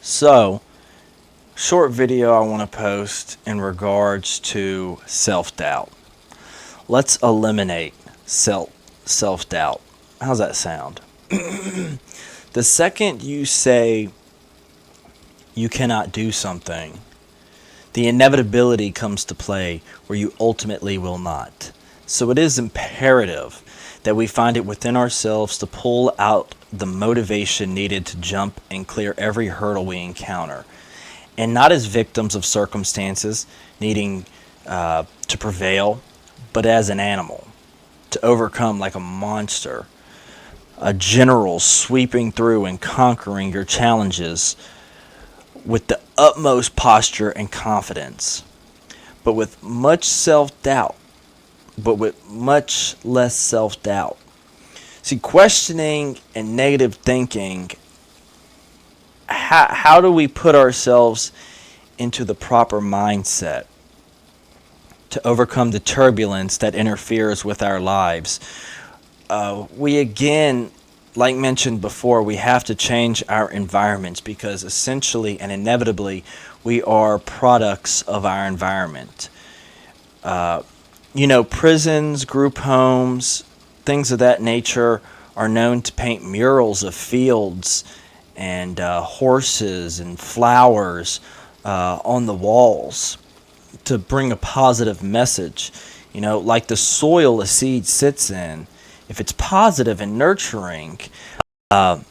So, short video I want to post in regards to self-doubt. Let's eliminate self-doubt. How's that sound? The second you say you cannot do something, the inevitability comes to play where you ultimately will not. So it is imperative that we find it within ourselves to pull out the motivation needed to jump and clear every hurdle we encounter. And not as victims of circumstances needing to prevail, but as an animal to overcome like a monster, a general sweeping through and conquering your challenges with the utmost posture and confidence, but with much self-doubt, but with much less self-doubt. See, questioning and negative thinking, how do we put ourselves into the proper mindset to overcome the turbulence that interferes with our lives? We again, like mentioned before, we have to change our environments because essentially and inevitably we are products of our environment. Prisons, group homes, things of that nature are known to paint murals of fields and horses and flowers on the walls to bring a positive message. Like the soil a seed sits in, if it's positive and nurturing, it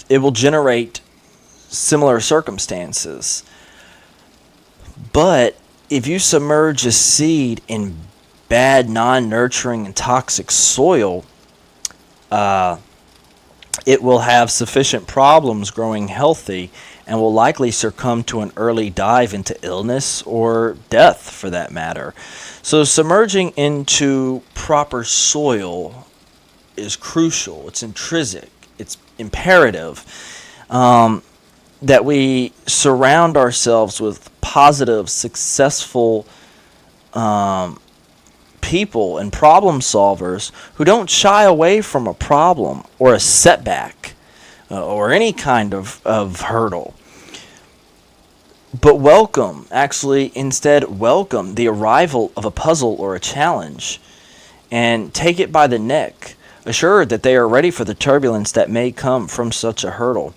will generate similar circumstances. But if you submerge a seed in bad, non-nurturing, and toxic soil, it will have sufficient problems growing healthy and will likely succumb to an early dive into illness or death for that matter. So submerging into proper soil is crucial. It's intrinsic. It's imperative that we surround ourselves with positive, successful people and problem solvers who don't shy away from a problem or a setback or any kind of hurdle, but instead welcome the arrival of a puzzle or a challenge and take it by the neck, assured that they are ready for the turbulence that may come from such a hurdle.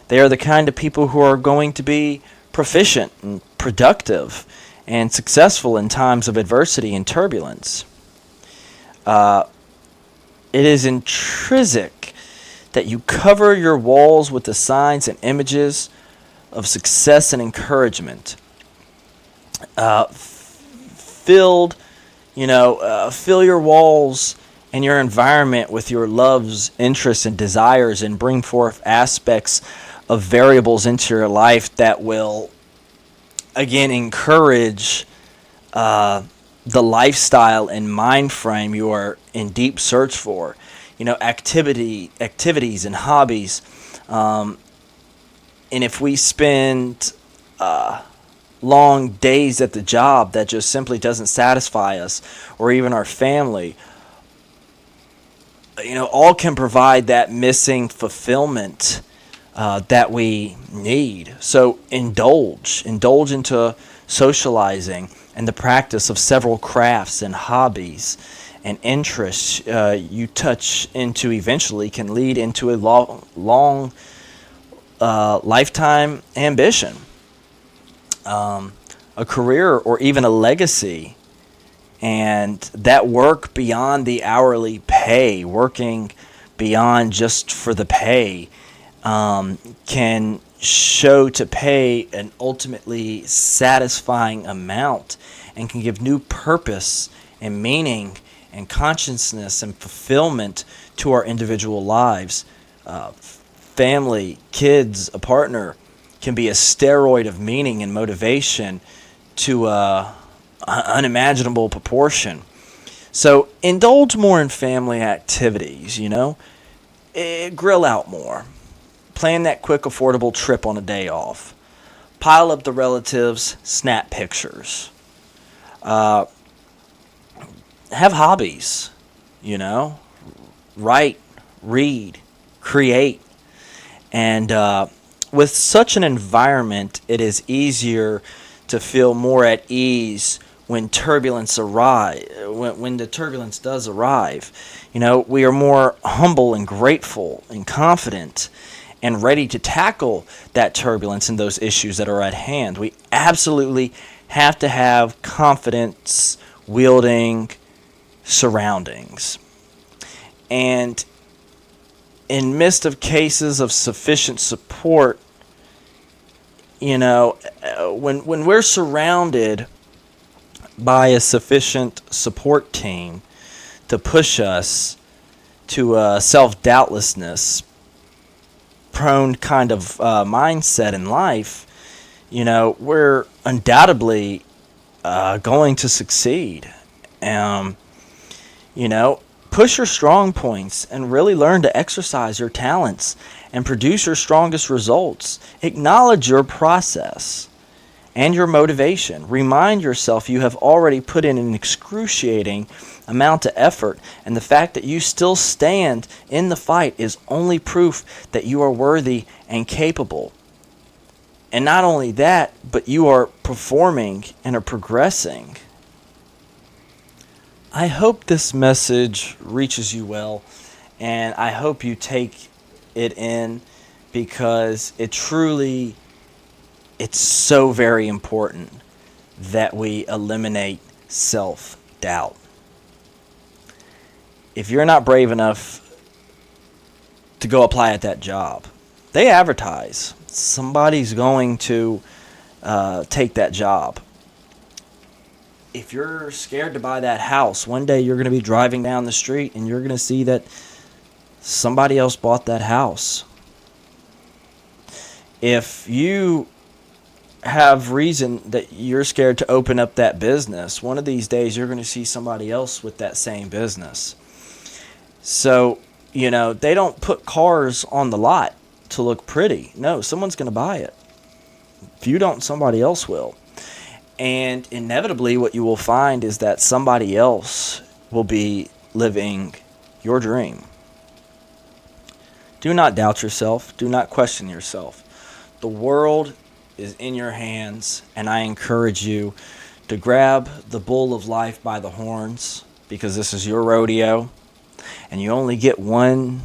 They are the kind of people who are going to be proficient and productive and successful in times of adversity and turbulence. It is intrinsic that you cover your walls with the signs and images of success and encouragement. Fill your walls and your environment with your loves, interests, and desires, and bring forth aspects of variables into your life that will, again, encourage the lifestyle and mind frame you are in deep search for. Activities and hobbies. And if we spend long days at the job that just simply doesn't satisfy us, or even our family, all can provide that missing fulfillment that we need. So indulge into socializing and the practice of several crafts and hobbies and interests you touch into eventually can lead into a long lifetime ambition, a career, or even a legacy. And that work beyond the hourly pay, working beyond just for the pay, can show to pay an ultimately satisfying amount and can give new purpose and meaning and consciousness and fulfillment to our individual lives. Family, kids, a partner can be a steroid of meaning and motivation to unimaginable proportion. So indulge more in family activities, grill out more. Plan that quick, affordable trip on a day off. Pile up the relatives, snap pictures. Have hobbies, write, read, create. And with such an environment, it is easier to feel more at ease when turbulence when the turbulence does arrive. We are more humble and grateful and confident and ready to tackle that turbulence and those issues that are at hand. We absolutely have to have confidence wielding surroundings. And in midst of cases of sufficient support, when we're surrounded by a sufficient support team to push us to a self-doubtlessness prone kind of mindset in life, we're undoubtedly going to succeed. Push your strong points and really learn to exercise your talents and produce your strongest results. Acknowledge your process and your motivation. Remind yourself you have already put in an excruciating amount of effort, and the fact that you still stand in the fight is only proof that you are worthy and capable. And not only that, but you are performing and are progressing. I hope this message reaches you well, and I hope you take it in, because it's so very important that we eliminate self-doubt. If you're not brave enough to go apply at that job, they advertise. Somebody's going to take that job. If you're scared to buy that house, one day you're going to be driving down the street and you're going to see that somebody else bought that house. If you have reason that you're scared to open up that business, one of these days you're going to see somebody else with that same business. So, they don't put cars on the lot to look pretty. No, someone's going to buy it. If you don't, somebody else will. And inevitably what you will find is that somebody else will be living your dream. Do not doubt yourself. Do not question yourself. The world is in your hands, and I encourage you to grab the bull of life by the horns, because this is your rodeo, and you only get one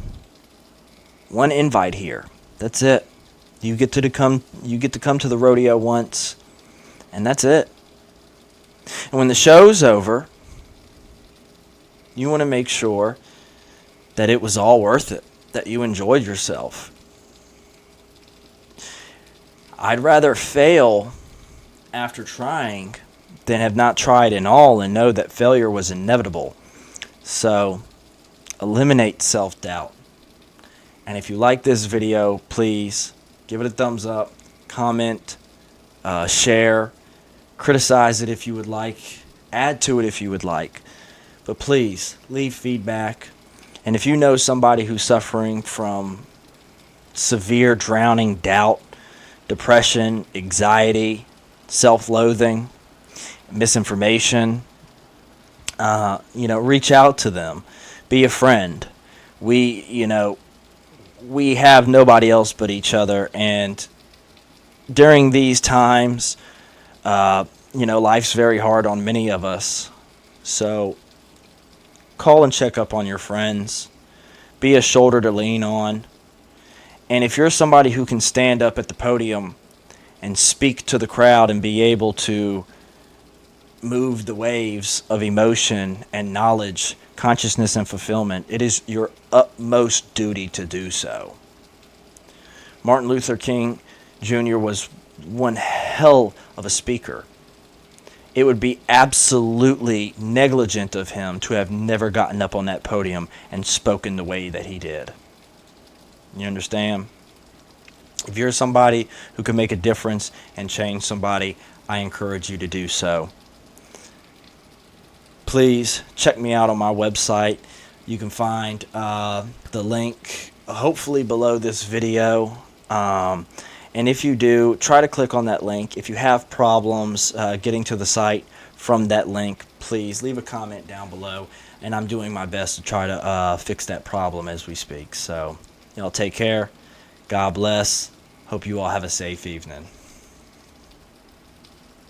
invite here. That's it. You get to come to the rodeo once, and that's it. And when the show's over, you want to make sure that it was all worth it, that you enjoyed yourself. I'd rather fail after trying than have not tried at all and know that failure was inevitable. So, eliminate self-doubt. And if you like this video, please give it a thumbs up, comment, share, criticize it if you would like, add to it if you would like. But please, leave feedback. And if you know somebody who's suffering from severe drowning doubt, depression, anxiety, self-loathing, misinformation, reach out to them. Be a friend. We have nobody else but each other, and during these times, life's very hard on many of us. So call and check up on your friends. Be a shoulder to lean on. And if you're somebody who can stand up at the podium and speak to the crowd and be able to move the waves of emotion and knowledge, consciousness and fulfillment, it is your utmost duty to do so. Martin Luther King Jr. was one hell of a speaker. It would be absolutely negligent of him to have never gotten up on that podium and spoken the way that he did. You understand? If you're somebody who can make a difference and change somebody, I encourage you to do so. Please check me out on my website. You can find the link hopefully below this video. And if you do, try to click on that link. If you have problems getting to the site from that link, please leave a comment down below. And I'm doing my best to try to fix that problem as we speak. So Y'all take care. God bless. Hope you all have a safe evening.